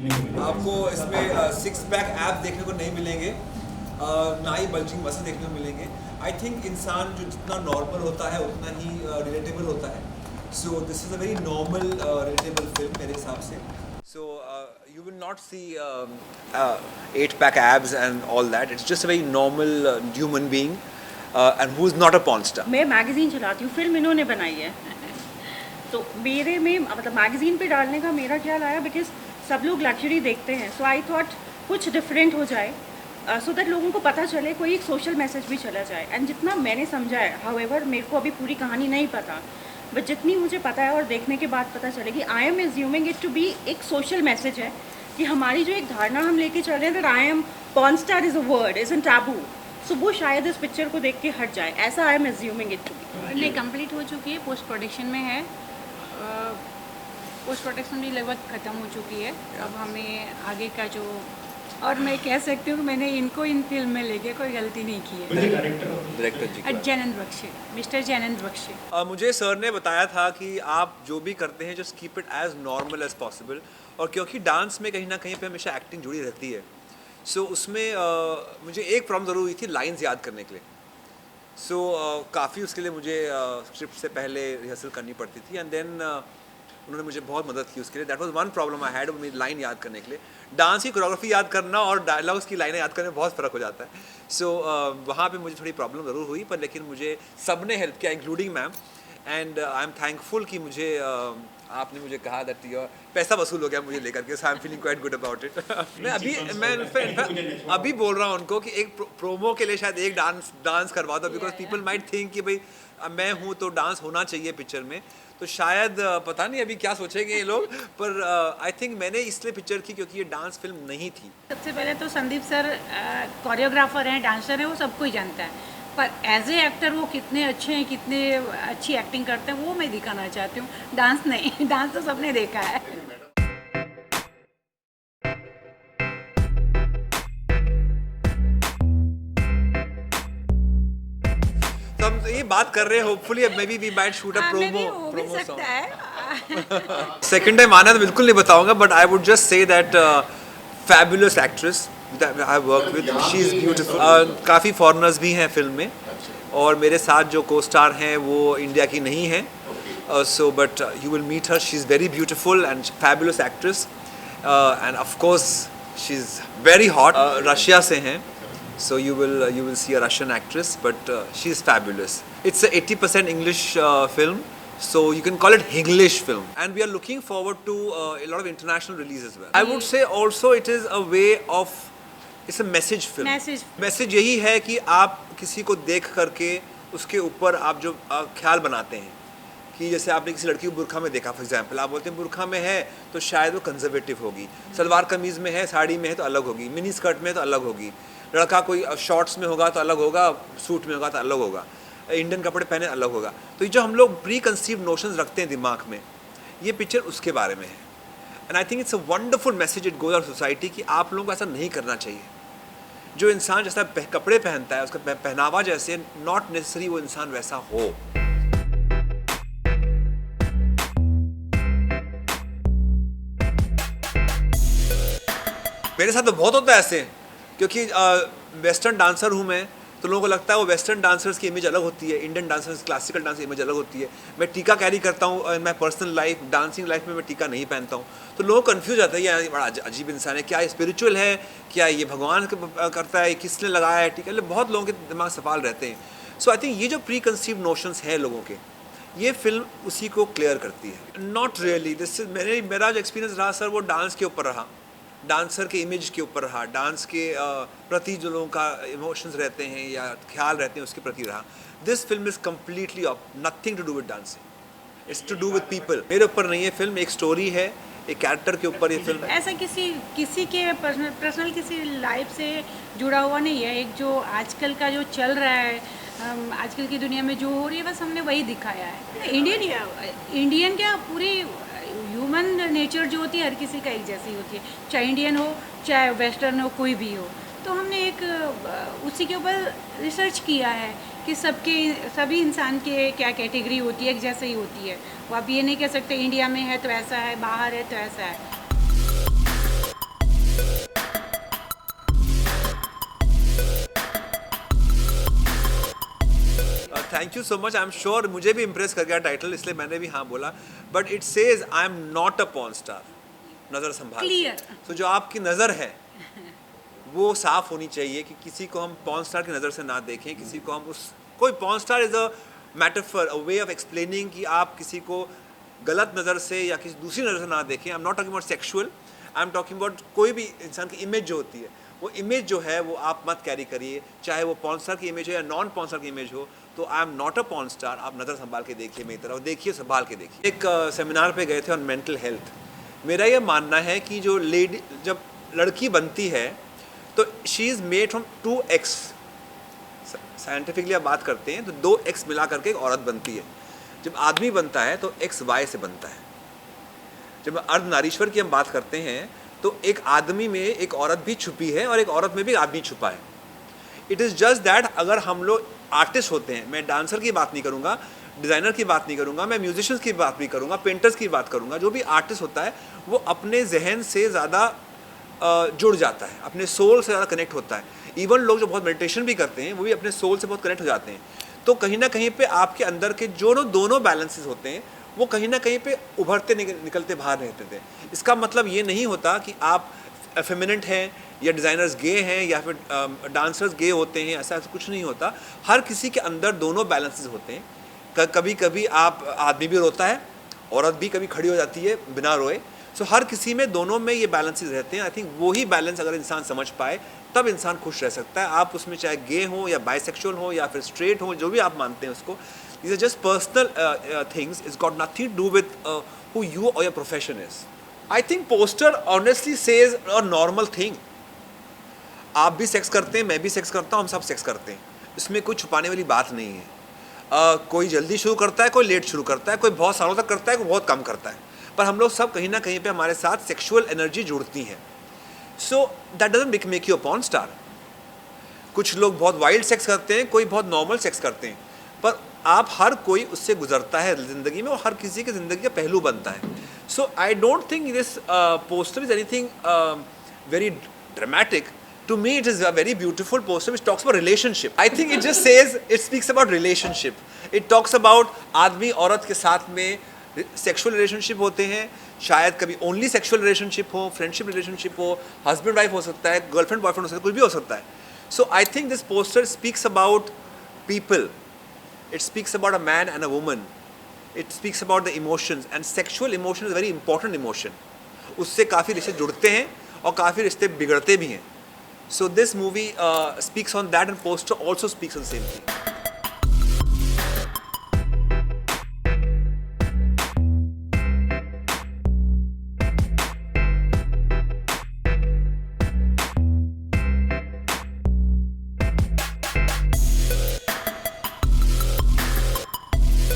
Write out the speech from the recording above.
देखने को मिलेगा? आपको इसमें सिक्स पैक ऐप देखने को नहीं मिलेंगे, ना ही बल्जिंग मसल देखने को मिलेंगे। आई थिंक इंसान जो जितना नॉर्मल होता है उतना ही रिलेटेबल होता है। So this is a very normal relatable film मेरे हिसाब से। So you will not see 8 pack abs and all that. It's just a very normal human being and who is not a porn star. मैं magazine चलाती हूँ, film इन्होंने बनाई है तो मेरे में मतलब मैगज़ीन पे डालने का मेरा ख्याल आया बिकॉज सब लोग लग्जरी देखते हैं। सो आई थॉट कुछ डिफरेंट हो जाए सो दैट लोगों को पता चले, कोई एक सोशल मैसेज भी चला जाए। एंड जितना मैंने समझा है, हाउएवर मेरे को अभी पूरी कहानी नहीं पता, बट जितनी मुझे पता है और देखने के बाद पता चलेगी, I am assuming it to be एक सोशल मैसेज है कि हमारी जो एक धारणा हम लेके चल रहे हैं that I am porn star is a word, is an taboo, so वो शायद इस पिक्चर को देख के हट जाए, ऐसा I am assuming it to be. नहीं, कंप्लीट हो चुकी है, पोस्ट प्रोडक्शन में है। पोस्ट प्रोडक्शन भी लगभग ख़त्म हो चुकी है। अब हमें आगे का जो, और मैं कह सकती हूँ कि मैंने इनको इन फिल्म में लेके कोई गलती नहीं की है। मुझे डायरेक्टर डायरेक्टर जी जैनंद बख्शी, मिस्टर जैनंद बख्शी। मुझे सर ने बताया था कि आप जो भी करते हैं just keep it as normal as possible. और क्योंकि डांस में कहीं ना कहीं पे हमेशा एक्टिंग जुड़ी रहती है, सो उसमें मुझे एक प्रॉब्लम ज़रूर हुई थी लाइंस याद करने के लिए। सो काफ़ी उसके लिए मुझे स्क्रिप्ट से पहले रिहर्सल करनी पड़ती थी एंड देन उन्होंने मुझे बहुत मदद की उसके लिए। That was one problem I had, मेरी लाइन याद करने के लिए। डांस की कोरियोग्राफी याद करना और डायलॉग्स की लाइनें याद करने में बहुत फ़र्क हो जाता है। सो वहाँ पे मुझे थोड़ी प्रॉब्लम ज़रूर हुई, पर लेकिन मुझे सब ने हेल्प किया including ma'am. And I am thankful कि मुझे आपने मुझे कहा दैट योर पैसा वसूल हो गया मुझे लेकर के। So I am feeling quite good about it. मैं अभी बोल रहा हूँ उनको कि एक प्रोमो के लिए शायद एक डांस करवा दो, बिकॉज पीपल माइट थिंक कि भाई मैं हूँ तो डांस होना चाहिए पिक्चर में। तो शायद पता नहीं अभी क्या सोचेंगे ये लोग, पर आई थिंक मैंने इसलिए पिक्चर की क्योंकि ये डांस फिल्म नहीं थी। सबसे पहले तो संदीप सर कोरियोग्राफर हैं, डांसर हैं, वो सब कोई जानता है, पर एज ए एक्टर वो कितने अच्छे हैं, कितने अच्छी एक्टिंग करते हैं, वो मैं दिखाना चाहती हूँ। डांस नहीं, डांस तो सबने देखा है। तो हम ये बात कर रहे हैं, hopefully maybe we might shoot a maybe promo हो भी प्रोमो सकता है। सेकंड टाइम आना तो बिल्कुल नहीं बताऊंगा, but I would just say that fabulous actress that I work with, she is beautiful. काफ़ी फॉरेनर्स भी हैं फिल्म में, और मेरे साथ जो को स्टार हैं वो इंडिया की नहीं हैं, so but you will meet her. She is very beautiful and fabulous actress, and of course she is very hot. Russia से हैं, so you will see a Russian actress, but she is fabulous. It's a 80% English film, so you can call it Hinglish film, and we are looking forward to a lot of international release as well. I would say also it is a way of, it's a message film. Message यही है कि आप किसी को देख करके उसके ऊपर आप जो ख्याल बनाते हैं, कि जैसे आपने किसी लड़की को बुरखा में देखा, फॉर एग्जांपल आप बोलते हैं बुरखा में है तो शायद वो कंजर्वेटिव होगी, सलवार कमीज़ में है, साड़ी में है तो अलग होगी, मिनी स्कर्ट में है तो अलग होगी, लड़का कोई शॉर्ट्स में होगा तो अलग होगा, सूट में होगा तो अलग होगा, इंडियन कपड़े पहने अलग होगा। तो ये जो हम लोग प्री कंसीव नोशंस रखते हैं दिमाग में, ये पिक्चर उसके बारे में है। And I think it's a wonderful message it goes out society कि आप लोगों को ऐसा नहीं करना चाहिए। जो इंसान जैसा कपड़े पहनता है, उसका पहनावा जैसे, नॉट नेसेसरी वो इंसान वैसा हो। मेरे साथ तो बहुत होता है ऐसे, क्योंकि वेस्टर्न डांसर हूँ मैं, तो लोगों को लगता है वो वेस्टर्न डांसर्स की इमेज अलग होती है, इंडियन डांसर्स क्लासिकल डांस की इमेज अलग होती है। मैं टीका कैरी करता हूँ in my personal life, dancing life में मैं टीका नहीं पहनता हूँ, तो लोग कन्फ्यूज जाता है ये बड़ा अजीब इंसान है, क्या ये स्पिरिचुअल है, क्या ये भगवान करता है, किसने लगाया है टीका, बहुत लोगों के दिमाग सवाल रहते हैं। सो आई थिंक ये जो प्री कंसीव नोशंस हैं लोगों के, ये फिल्म उसी को क्लियर करती है। नॉट रियली, दिस मेरा जो एक्सपीरियंस रहा सर वो डांस के ऊपर रहा, डांसर के इमेज के ऊपर रहा, डांस के प्रति जो लोगों का इमोशंस रहते हैं या ख्याल रहते हैं उसके प्रति रहा। This film is completely nothing to do with dancing, it's to do with people. मेरे ऊपर नहीं है फिल्म, एक स्टोरी है, एक कैरेक्टर के ऊपर ये फिल्म है। ऐसा किसी के पर्सनल किसी लाइफ से जुड़ा हुआ नहीं है। एक जो आजकल का जो चल रहा है, आजकल की दुनिया में जो हो रही है, बस हमने वही दिखाया है। इंडियन क्या, पूरी ह्यूमन नेचर जो होती है हर किसी का एक जैसी होती है, चाहे इंडियन हो चाहे वेस्टर्न हो, कोई भी हो। तो हमने एक उसी के ऊपर रिसर्च किया है कि सभी इंसान के क्या कैटेगरी होती है, एक जैसे ही होती है। वो आप ये नहीं कह सकते इंडिया में है तो ऐसा है, बाहर है तो ऐसा है। Thank you so much. I am sure मुझे भी इम्प्रेस कर गया टाइटल, इसलिए मैंने भी हाँ बोला। But it says I am not a porn star. नज़र संभाल। Clear. तो जो आपकी नज़र है वो साफ होनी चाहिए कि किसी को हम पॉर्न स्टार की नज़र से ना देखें, किसी को हम उस कोई porn star is a metaphor, a way of explaining कि आप किसी को गलत नज़र से या किसी दूसरी नज़र से ना देखें। I am not talking about sexual, I am talking about कोई भी इंसान की इमेज जो होती है, वो इमेज जो है वो आप मत कैरी करिए, चाहे वो पॉर्न स्टार की इमेज हो या नॉन पॉर्न स्टार की इमेज हो। तो I am not a porn star. आप नज़र संभाल के देखिए मेरी तरफ, देखिए संभाल के देखिए। एक सेमिनार पे गए थे ऑन मेंटल हेल्थ। मेरा ये मानना है कि जो लेडी जब लड़की बनती है तो she is made from 2 x. Scientifically आप बात करते हैं तो 2 एक्स मिला करके एक औरत बनती है। जब आदमी बनता है तो एक्स वाई से बनता है। जब अर्धनारीश्वर की हम बात करते हैं तो एक आदमी में एक औरत भी छुपी है और एक औरत में भी एक आदमी छुपा है। इट इज़ जस्ट दैट अगर हम लोग आर्टिस्ट होते हैं, मैं डांसर की बात नहीं करूँगा, डिज़ाइनर की बात नहीं करूँगा, मैं म्यूजिशियंस की बात भी करूँगा, पेंटर्स की बात करूँगा, जो भी आर्टिस्ट होता है वो अपने जहन से ज़्यादा जुड़ जाता है, अपने सोल से ज़्यादा कनेक्ट होता है। इवन लोग जो बहुत मेडिटेशन भी करते हैं वो भी अपने सोल से बहुत कनेक्ट हो जाते हैं। तो कहीं ना कहीं पे आपके अंदर के जो दोनों बैलेंसेस होते हैं वो कहीं ना कहीं पे उभरते निकलते बाहर रहते थे। इसका मतलब ये नहीं होता कि आप फेमिनेंट हैं या डिज़ाइनर्स गे हैं या फिर डांसर्स गे होते हैं, ऐसा कुछ नहीं होता। हर किसी के अंदर दोनों बैलेंसेस होते हैं। कभी कभी आप आदमी भी रोता है, औरत भी कभी खड़ी हो जाती है बिना रोए। सो हर किसी में दोनों में ये बैलेंसेस रहते हैं। आई थिंक वही बैलेंस अगर इंसान समझ पाए तब इंसान खुश रह सकता है। आप उसमें चाहे गे हो या बाइसेक्सुअल हो या फिर स्ट्रेट हो, जो भी आप मानते हैं उसको, these are just personal things. It's got nothing to do with who you or your profession is. I think poster honestly says a normal thing. आप भी सेक्स करते हैं, मैं भी सेक्स करता हूँ, हम सब सेक्स करते हैं। इसमें कोई छुपाने वाली बात नहीं है। कोई जल्दी शुरू करता है, कोई लेट शुरू करता है, कोई बहुत सालों तक करता है, कोई बहुत कम करता है, पर हम लोग सब कहीं ना कहीं पे हमारे साथ सेक्सुअल एनर्जी जुड़ती है। So that doesn't make you a porn star. कुछ लोग बहुत वाइल्ड सेक्स करते हैं, कोई बहुत नॉर्मल सेक्स करते हैं, पर आप हर कोई उससे गुजरता है ज़िंदगी में और हर किसी की ज़िंदगी का पहलू बनता है। So I don't think this poster is anything very dramatic. To me it is a very beautiful poster which talks about relationship. I think it just says, it speaks about relationship. It talks about आदमी औरत के साथ में sexual relationship होते हैं, शायद कभी only sexual relationship हो, फ्रेंडशिप रिलेशनशिप हो, हस्बैंड वाइफ हो सकता है, गर्लफ्रेंड बॉयफ्रेंड हो सकता है, कुछ भी हो सकता है. So I think this poster speaks about people. It speaks about a man and a woman. It speaks about the emotions, and sexual emotion is a very important emotion. उससे काफ़ी रिश्ते जुड़ते हैं और काफ़ी रिश्ते बिगड़ते भी हैं. So this movie speaks on that, and poster also speaks on the same thing.